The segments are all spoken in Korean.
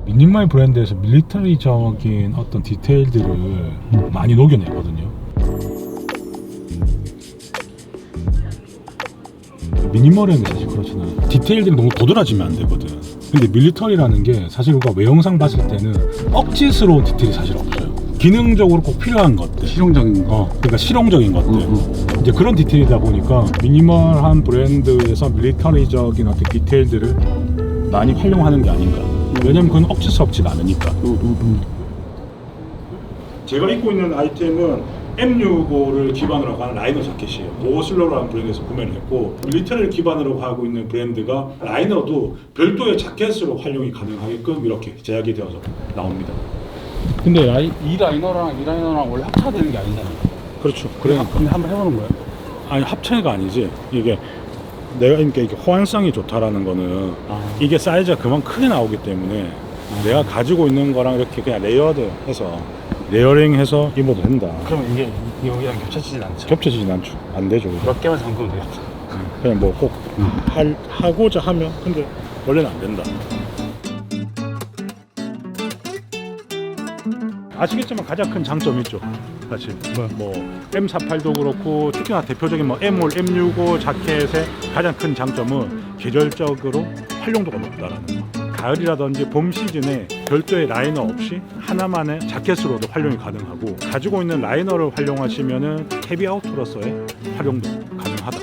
미니멀 브랜드에서 밀리터리적인 어떤 디테일들을 많이 녹여내거든요. 미니멀은 사실 그렇잖아요. 디테일들이 너무 도드라지면 안 되거든. 근데 밀리터리라는 게 사실 우리가 외형상 봤을 때는 억지스러운 디테일이 사실 없어요. 기능적으로 꼭 필요한 것들, 실용적인 거. 그러니까 실용적인 것들, 이제 그런 디테일이다 보니까 미니멀한 브랜드에서 밀리터리적인 어떤 디테일들을 많이 활용하는 게 아닌가. 왜냐면 그건 억지스럽지가 않으니까. 제가 입고 있는 아이템은 M65를 기반으로 하는 라이너 자켓이에요. 오슬러라는 브랜드에서 구매를 했고, 밀리터리를 기반으로 하고 있는 브랜드가 라이너도 별도의 자켓으로 활용이 가능하게끔 이렇게 제작이 되어서 나옵니다. 근데 이 라이너랑 원래 합차되는 게 아니잖아요. 그렇죠. 그래. 근데 한번 해보는 거예요? 아니, 합체가 아니지. 이게 내가 이게 호환성이 좋다라는 거는 이게 사이즈가 그만 크게 나오기 때문에 내가 가지고 있는 거랑 이렇게 그냥 레이어드해서 레이어링해서 입어도 된다. 그러면 이게 여기랑 겹쳐지진 않죠? 겹쳐지진 않죠. 안 되죠. 몇 개만 잠그면 되겠다. 그냥 뭐 꼭 하고자 하면, 근데 원래는 안 된다. 아시겠지만 가장 큰 장점이 있죠. 사실 뭐 M48도 그렇고 특히나 대표적인 뭐 M5, M65 자켓의 가장 큰 장점은 계절적으로 활용도가 높다라는 거. 가을이라든지 봄 시즌에 별도의 라이너 없이 하나만의 자켓으로도 활용이 가능하고, 가지고 있는 라이너를 활용하시면은 헤비 아우터로서의 활용도 가능하다.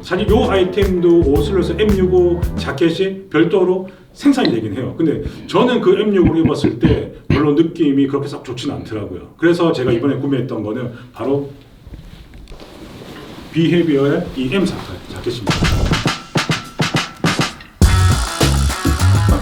사실 이 아이템도 오슬러스 M65 자켓이 별도로 생산이 되긴 해요. 근데 저는 그 M65를 입었을 때 물론 느낌이 그렇게 썩 좋지는 않더라고요. 그래서 제가 이번에 구매했던 거는 바로 비헤비어의 이 M48 자켓입니다.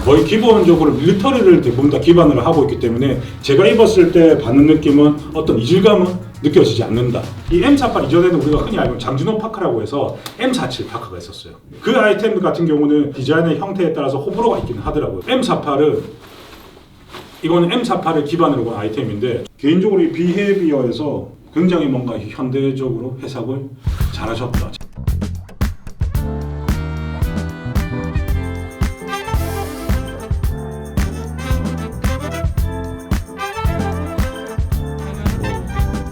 거의 기본적으로 밀리터리를 대부분 다 기반으로 하고 있기 때문에 제가 입었을 때 받는 느낌은 어떤 이질감은 느껴지지 않는다. 이 M48 이전에는 우리가 흔히 알고 장진호 파카라고 해서 M47 파카가 있었어요. 그 아이템 같은 경우는 디자인의 형태에 따라서 호불호가 있기는 하더라고요. M48은 이거는 M48을 기반으로 한 아이템인데, 개인적으로 이 비헤비어에서 굉장히 뭔가 현대적으로 해석을 잘하셨다.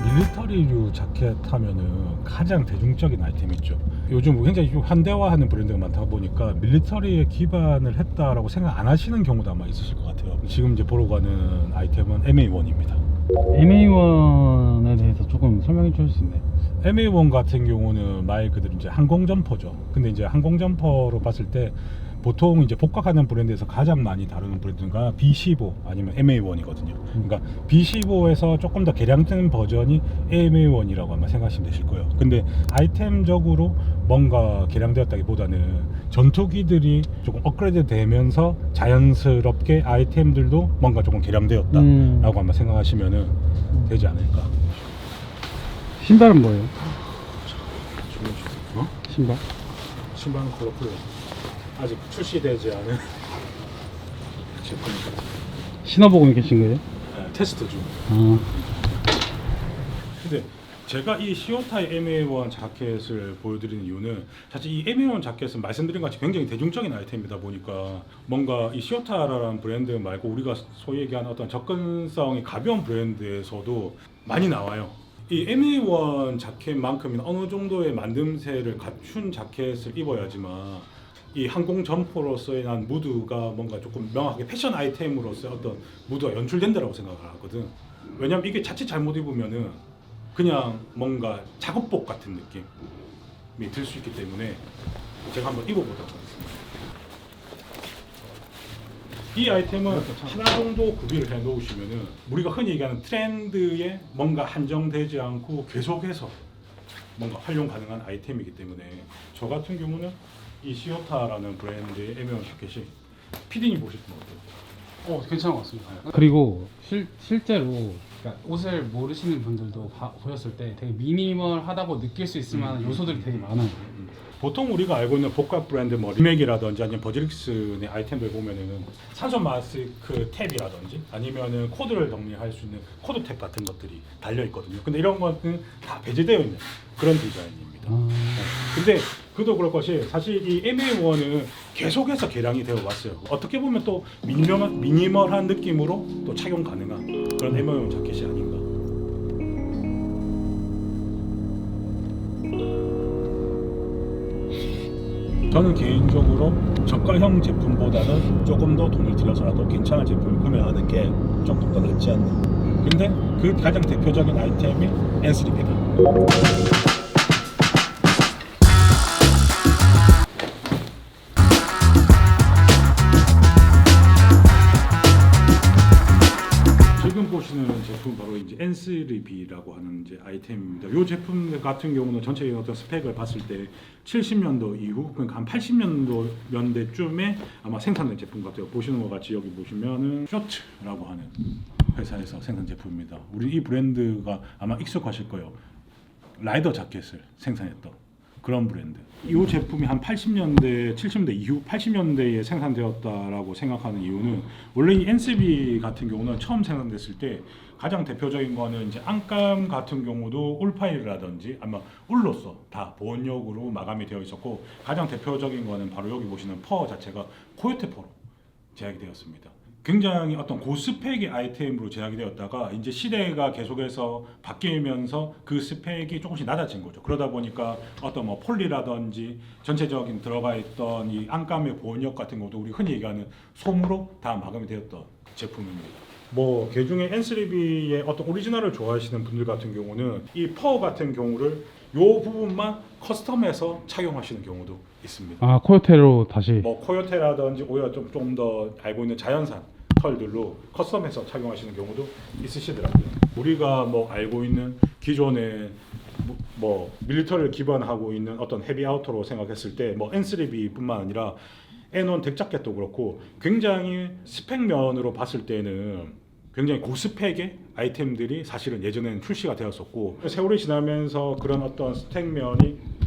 밀리터리류 자켓 하면은 가장 대중적인 아이템이죠. 요즘 굉장히 현대화하는 브랜드가 많다 보니까 밀리터리에 기반을 했다라고 생각 안 하시는 경우도 아마 있으실 것 같아요. 지금 이제 보러 가는 아이템은 MA1입니다. MA1에 대해서 조금 설명해 주실 수 있나요? MA1 같은 경우는 말 그대로 이제 항공 점퍼죠. 근데 이제 항공 점퍼로 봤을 때 보통 이제 복각하는 브랜드에서 가장 많이 다루는 브랜드가 B15 아니면 MA1이거든요. 그러니까 B15에서 조금 더 개량된 버전이 MA1이라고 아마 생각하시면 되실 거예요. 근데 아이템적으로 뭔가 개량되었다기보다는 전투기들이 조금 업그레이드 되면서 자연스럽게 아이템들도 뭔가 조금 개량되었다라고 아마 생각하시면 되지 않을까. 신발은 뭐예요? 신발? 신발은 그렇고요. 아직 출시되지 않은 제품입니다. 신어보고 계신 거예요? 네, 테스트 중. 근데 제가 이 시오타의 MA1 자켓을 보여드리는 이유는, 사실 이 MA1 자켓은 말씀드린 것 같이 굉장히 대중적인 아이템이다 보니까 뭔가 이 시오타라는 브랜드 말고 우리가 소위 얘기하는 어떤 접근성이 가벼운 브랜드에서도 많이 나와요. 이 MA1 자켓만큼은 어느 정도의 만듦새를 갖춘 자켓을 입어야지만 이 항공 점퍼로서의 난 무드가 뭔가 조금 명확하게 패션 아이템으로서의 어떤 무드가 연출된다라고 생각을 하거든. 왜냐면 이게 자칫 잘못 입으면은 그냥 뭔가 작업복 같은 느낌이 들 수 있기 때문에 제가 한번 입어보도록 하겠습니다. 이 아이템은 하나 정도 구비를 해 놓으시면은 우리가 흔히 얘기하는 트렌드에 뭔가 한정되지 않고 계속해서 뭔가 활용 가능한 아이템이기 때문에, 저 같은 경우는 이 시오타라는 브랜드의 M1 자켓이 피디님 보실 분 어때요? 괜찮은 것 같습니다. 그리고 실제로 그러니까 옷을 모르시는 분들도 보셨을 때 되게 미니멀하다고 느낄 수 있을 만한 요소들이 되게 많아요. 보통 우리가 알고 있는 복합 브랜드 뭐 리맥이라든지 아니면 버즈릭스의 아이템들 보면은 산소 마스크 탭이라든지 아니면은 코드를 정리할 수 있는 코드 탭 같은 것들이 달려 있거든요. 근데 이런 것은 다 배제되어 있는 그런 디자인입니다. 근데 그도 그럴 것이 사실 이 MA1은 계속해서 개량이 되어 왔어요. 어떻게 보면 또 미니멀한 느낌으로 또 착용 가능한 그런 MA1 자켓이 아닌가. 저는 개인적으로 저가형 제품보다는 조금 더 돈을 들여서라도 괜찮은 제품을 구매하는 게 조금 더 낫지 않나. 근데 그 가장 대표적인 아이템이 N3입니다. 지금 보시는 제품 바로 이제 N3B라고 하는 이제 아이템입니다. 이 제품 같은 경우는 전체적인 어떤 스펙을 봤을 때 70년도 이후, 그러니까 한 80년도 연대쯤에 아마 생산된 제품 같아요. 보시는 것 같이 여기 보시면은 쇼트라고 하는 회사에서 생산 제품입니다. 우리 이 브랜드가 아마 익숙하실 거예요. 라이더 자켓을 생산했던 그런 브랜드. 이 제품이 한 80년대, 70년대 이후 80년대에 생산되었다라고 생각하는 이유는 원래 이 N3B 같은 경우는 처음 생산됐을 때 가장 대표적인 거는 이제 안감 같은 경우도 울파일이라든지 아마 울로서 다 보온력으로 마감이 되어 있었고 가장 대표적인 거는 바로 여기 보시는 퍼 자체가 코요테 퍼로 제작이 되었습니다. 굉장히 어떤 고스펙의 아이템으로 제작이 되었다가 이제 시대가 계속해서 바뀌면서 그 스펙이 조금씩 낮아진 거죠. 그러다 보니까 어떤 뭐 폴리라든지 전체적인 들어가 있던 이 안감의 보온력 같은 것도 우리 흔히 얘기하는 솜으로 다 마감이 되었던 제품입니다. 뭐 개중에 N3B의 어떤 오리지널을 좋아하시는 분들 같은 경우는 이 퍼 같은 경우를 요 부분만 커스텀해서 착용하시는 경우도 있습니다. 아, 코요테로 다시. 뭐 코요테라든지 오히려 좀 더 알고 있는 자연산 털들로 커스텀해서 착용하시는 경우도 있으시더라고요. 우리가 뭐 알고 있는 기존의 뭐 밀리터리를 기반하고 있는 어떤 헤비 아우터로 생각했을 때 뭐 N3B뿐만 아니라 N1 덱자켓도 그렇고 굉장히 스펙면으로 봤을 때는 굉장히 고스펙의 아이템들이 사실은 예전에는 출시가 되었었고 세월이 지나면서 그런 어떤 스펙면이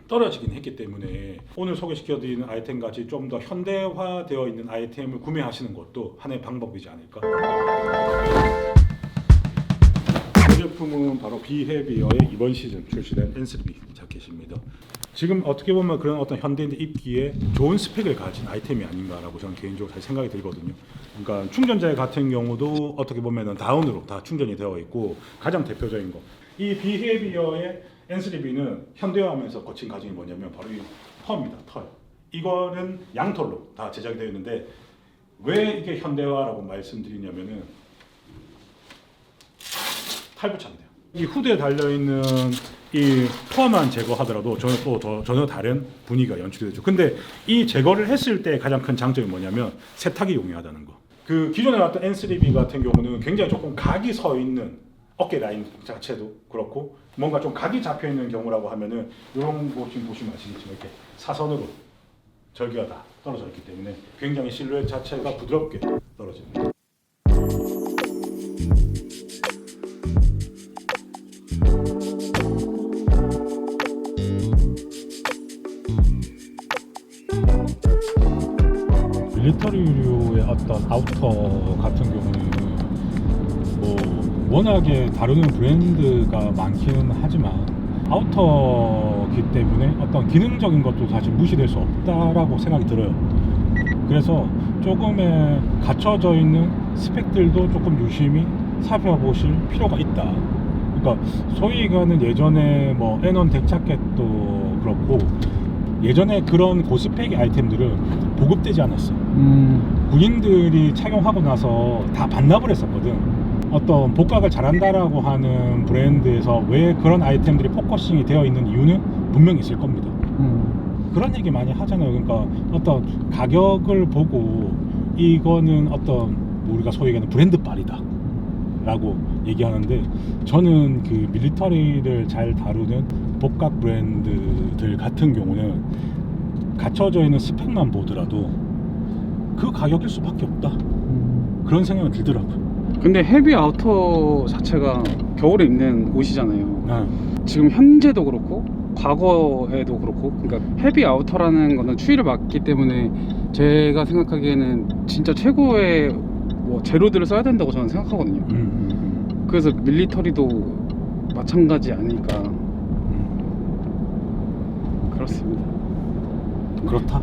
떨어지긴 했기 때문에 오늘 소개시켜드리는 아이템 같이 좀 더 현대화되어 있는 아이템을 구매하시는 것도 하나의 방법이지 않을까. 이 제품은 바로 비헤비어의 이번 시즌 출시된 N3B 자켓입니다. 지금 어떻게 보면 그런 어떤 현대인들 입기에 좋은 스펙을 가진 아이템이 아닌가라고 저는 개인적으로 잘 생각이 들거든요. 그러니까 충전재 같은 경우도 어떻게 보면 다운으로 다 충전이 되어 있고 가장 대표적인 거. 이 비헤비어의 N3B는 현대화하면서 거친 가정이 뭐냐면 바로 이 털입니다. 털. 이거는 양털로 다 제작이 되어 있는데 왜 이게 현대화라고 말씀드리냐면은 탈부착돼요. 이 후드에 달려 있는 이 털만 제거하더라도 전혀 다른 분위기가 연출이 되죠. 근데 이 제거를 했을 때 가장 큰 장점이 뭐냐면 세탁이 용이하다는 거. 그 기존에 나왔던 N3B 같은 경우는 굉장히 조금 각이 서 있는 어깨 라인 자체도 그렇고 뭔가 좀 각이 잡혀 있는 경우라고 하면은 이런 거 지금 보시면 아시겠지만 이렇게 사선으로 절개가 다 떨어져 있기 때문에 굉장히 실루엣 자체가 부드럽게 떨어집니다. 밀리터리류의 어떤 아우터 같은 경우는 뭐 워낙에 다루는 브랜드가 많기는 하지만 아우터기 때문에 어떤 기능적인 것도 사실 무시될 수 없다라고 생각이 들어요. 그래서 조금의 갖춰져 있는 스펙들도 조금 유심히 살펴보실 필요가 있다. 그러니까 소위 얘기하는 예전에 뭐 N1 덱자켓도 그렇고 예전에 그런 고스펙의 아이템들은 보급되지 않았어. 군인들이 착용하고 나서 다 반납을 했었거든. 어떤 복각을 잘한다라고 하는 브랜드에서 왜 그런 아이템들이 포커싱이 되어 있는 이유는 분명히 있을 겁니다. 그런 얘기 많이 하잖아요. 그러니까 어떤 가격을 보고 이거는 어떤 우리가 소위 얘기하는 브랜드 빨이다 라고 얘기하는데 저는 그 밀리터리를 잘 다루는 복각 브랜드들 같은 경우는 갖춰져 있는 스펙만 보더라도 그 가격일 수밖에 없다 그런 생각이 들더라고요. 근데 헤비 아우터 자체가 겨울에 입는 옷이잖아요. 네. 지금 현재도 그렇고 과거에도 그렇고, 그러니까 헤비 아우터라는 거는 추위를 막기 때문에 제가 생각하기에는 진짜 최고의 뭐 재료들을 써야 된다고 저는 생각하거든요. 그래서 밀리터리도 마찬가지 아닐까. 그렇습니다. 그렇다.